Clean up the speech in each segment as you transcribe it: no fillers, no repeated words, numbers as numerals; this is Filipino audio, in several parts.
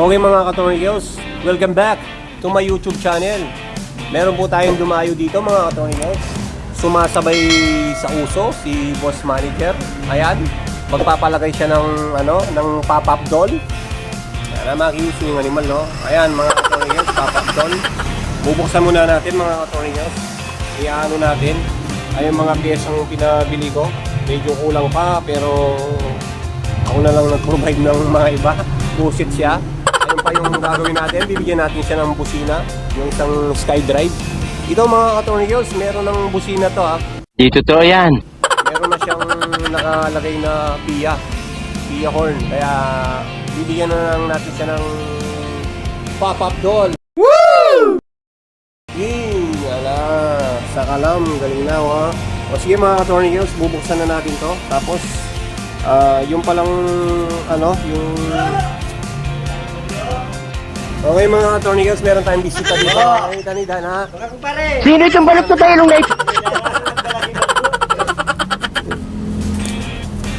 Okay mga katornigels, welcome back to my YouTube channel. Meron po tayong dumayo dito mga katornigels. Sumasabay sa uso si Boss Manager. Ayan, magpapalagay siya ng pop-up doll. Ayan, makiuso yung animal, no? Ayan mga katornigels, pop-up doll. Bubuksan muna natin mga katornigels. Iano natin. Ayun mga piyesang pinabili ko. Medyo kulang pa pero ako na lang nag-provide ng mga iba. Busit siya. Ayun pa yung gagawin natin. Bibigyan natin siya ng busina. Yung isang SkyDrive. Ito mga katornigels, meron ng busina to ha. Di totoo yan. Meron na siyang nakalagay na PIA horn. Kaya bibigyan na lang natin siya ng pop-up doll. Woo! Ala, sa kalam, galing na ha. O sige mga katornigels, bubuksan na natin to. Tapos yung palang yung okay mga katornigels, meron tayong bisita dito. Ay, Tanidan ha. Sino itong balot na tayo nung night?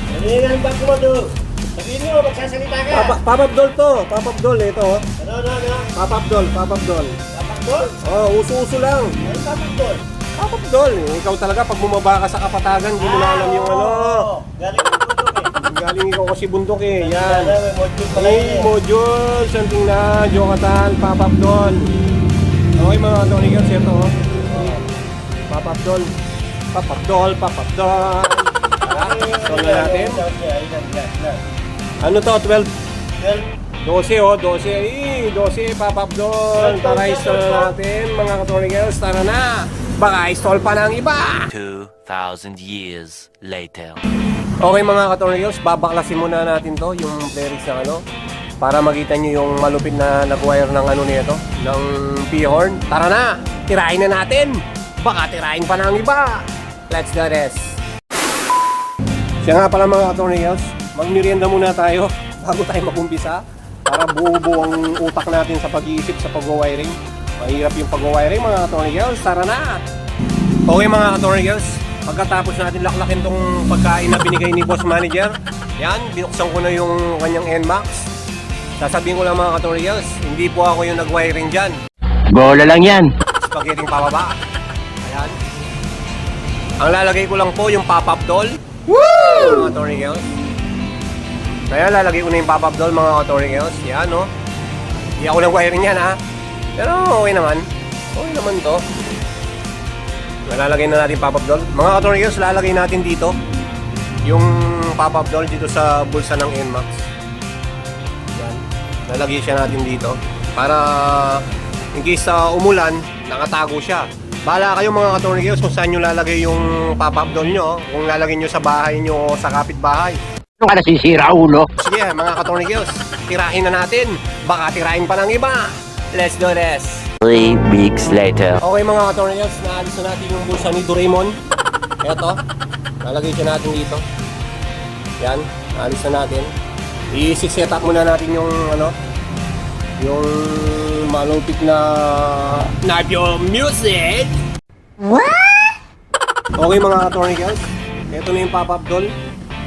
Ano yan ang bago mo doon? Sabihin nyo, magsasalita ka. Pop-up doll to. Pop-up doll ito. Ano? Pop-up doll. Papak doon? Oh, uso-uso lang. Ano papak doon? Pop-up doll. Ikaw talaga pag bumaba ka sa kapatagan, hindi mo na alam yung Galing ang bundok eh. Galing ikaw kasi bundok eh. Yan. May module pala Hey, yun eh. module, something na, Jokatan, pop-up doll. Okay mga katornigels, ito oh. Pop-up doll. Pop-up doll, pop-up doll. So na natin. Ano to, 12? 12 oh, 12. 12, pop-up doll. Tara, install natin mga katornigels. Tara na. Baka install pa ng iba. 2,000 years later. Okay mga katornigels, babaklasin muna natin to, yung playrix ng para makita nyo yung malupit na nag-wire ng nito, ng P-horn. Tara na, tirahin na natin. Baka tirahin pa ng iba. Let's do this. Siya nga pala mga katornigels, magmerienda muna tayo bago tayo mag-umpisa para buo-buo ang utak natin sa pag-iisip sa pag-wiring. Mahirap yung pag-wiring mga katornigels. Tara na. Okay mga katornigels, pagkatapos natin laklakin tong pagkain na binigay ni Boss Manager, yan, binuksan ko na yung kanyang NMAX. Sasabihin ko lang mga katornigels, hindi po ako yung nag-wiring dyan. Bola lang yan. Spaghetti pababa. Ayan. Ang lalagay ko lang po yung pop-up doll. Woo! Mga katornigels. Kaya lalagay ko na yung pop-up doll mga katornigels. Yan no. Hindi ako nag-wiring yan ha. Pero okay naman. Okay naman to. Lalagay na natin pop-up doll. Mga katornigels, lalagay natin dito yung pop-up doll dito sa bulsa ng NMAX. Yan. Lalagay siya natin dito para in case umulan, nakatago siya. Bahala kayo mga katornigels kung saan nyo lalagay yung pop-up doll nyo. Kung lalagay nyo sa bahay nyo o sa kapitbahay. Ano ka nasisira, ulo? Sige mga katornigels, tirahin na natin. Baka tirahin pa ng iba. Let's do this. 3 weeks later. Okay mga katornigels, naalis na natin yung bulsa ni Doraemon. Eto, lalagay siya natin dito. Yan, naalis na natin. I-set up muna natin yung yung malupit na Nabio Music. What? Okay mga katornigels, eto na yung pop-up doll.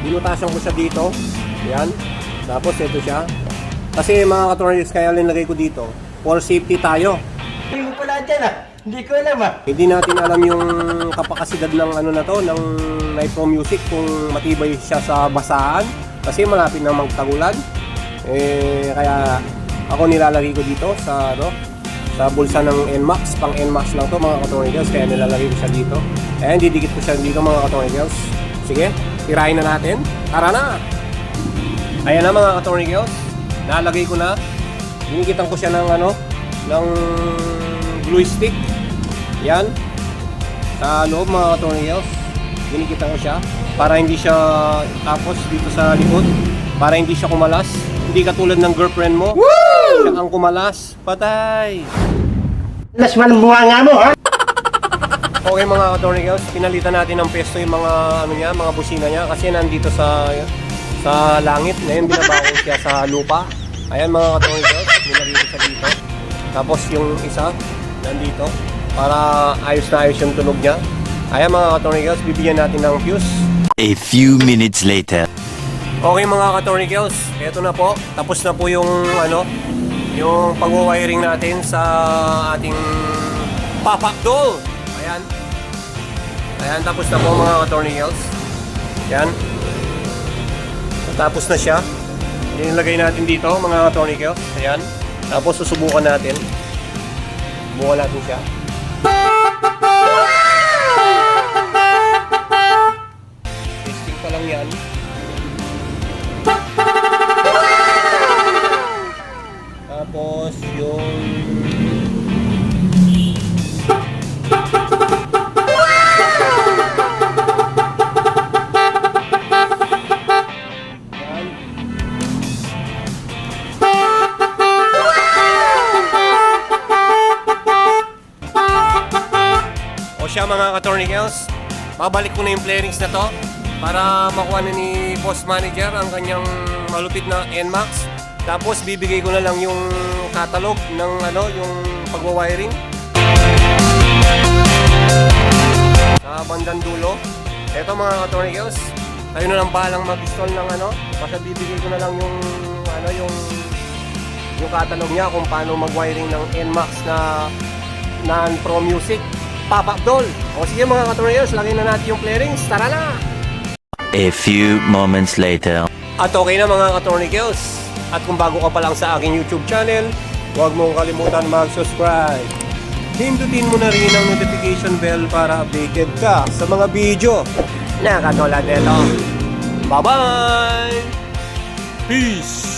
Binutasan ko siya dito. Yan, tapos eto siya. Kasi mga katornigels, kaya linagay ko dito for safety tayo. Hindi ko pala dyan ah. Hindi ko alam ah. Hindi natin alam yung kapakasidad ng ng Nitro Music kung matibay siya sa basahan kasi malapit na magtagulan. Kaya ako nilalagay ko dito sa sa bulsa ng NMAX, pang NMAX lang to mga katornigels, kaya nilalagay ko siya dito. And didikit ko siya dito mga katornigels. Sige, tirahin na natin. Tara na. Ayan na mga katornigels. Nalagay ko na. Dinikitan ko siya ng ng glue stick. Yan. Sa loob mga katornigels. Dinikitan ko siya para hindi siya tapos dito sa likod, para hindi siya kumalas. Hindi katulad ng girlfriend mo. Woo! Siya ang kumalas. Patay. Las man nga mo ha? Okay mga katornigels, pinalitan natin ng pesto yung mga mga busina niya kasi nandito sa langit. Ngayon binabaon siya sa lupa. Ayan mga katornigels, nilagay ko siya dito. Tapos yung isa nandito para ayos na ayos yung tunog niya. Ayan mga katornigels, bibigyan natin ng fuse. A few minutes later. Okay mga katornigels, eto na po. Tapos na po yung yung pag-wiring natin sa ating pop-up doll. Ayan. Ayan, tapos na po mga ka-tornillos. Ayan. Tapos na siya. Ilagay natin dito mga ka-tornillos. Ayan. Tapos susubukan natin. Subukan natin siya. Testing pa lang yan. Tapos yung siya mga ka-tornillos, babalik ko na yung flarings na to para makuha na ni boss manager ang kanyang malupit na NMAX. Tapos bibigay ko na lang yung catalog ng yung pagwa-wiring sa bandang dulo. Eto mga ka-tornillos, tayo na lang balang mag-install ng basta bibigay ko na lang yung yung catalog niya kung paano mag-wiring ng NMAX na non-pro music pop-up doll. O sige mga ka-tornillos, lagay na natin yung flarings. Tara na! A few moments later. At okay na mga ka-tornillos. At kung bago ka pa lang sa aking YouTube channel, huwag mong kalimutan mag-subscribe. Pindutin mo na rin ang notification bell para updated ka sa mga video na katulad nito. Bye-bye! Peace!